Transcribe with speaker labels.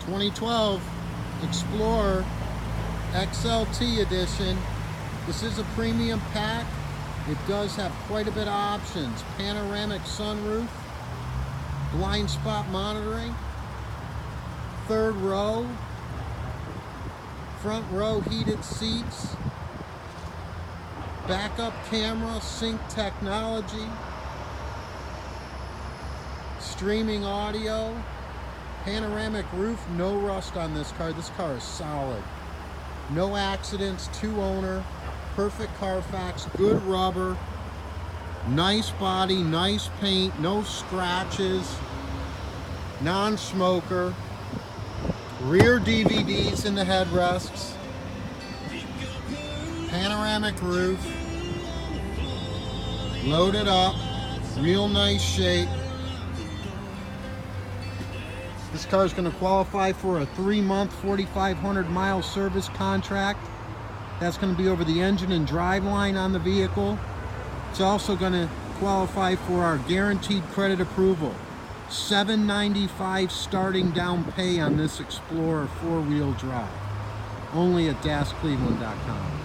Speaker 1: 2012 Explorer XLT edition. This is a premium pack. It does have quite a bit of options. Panoramic sunroof, blind spot monitoring, third row, front row heated seats, backup camera, sync technology, streaming audio, panoramic roof, no rust on this car. This car is solid. No accidents, 2-owner, perfect Carfax, good rubber, nice body, nice paint, no scratches, non-smoker, rear DVDs in the headrests, panoramic roof, loaded up, real nice shape. This car is going to qualify for a 3-month, 4,500-mile service contract. That's going to be over the engine and driveline on the vehicle. It's also going to qualify for our guaranteed credit approval. $795 starting down pay on this Explorer 4-wheel drive. Only at DasCleveland.com.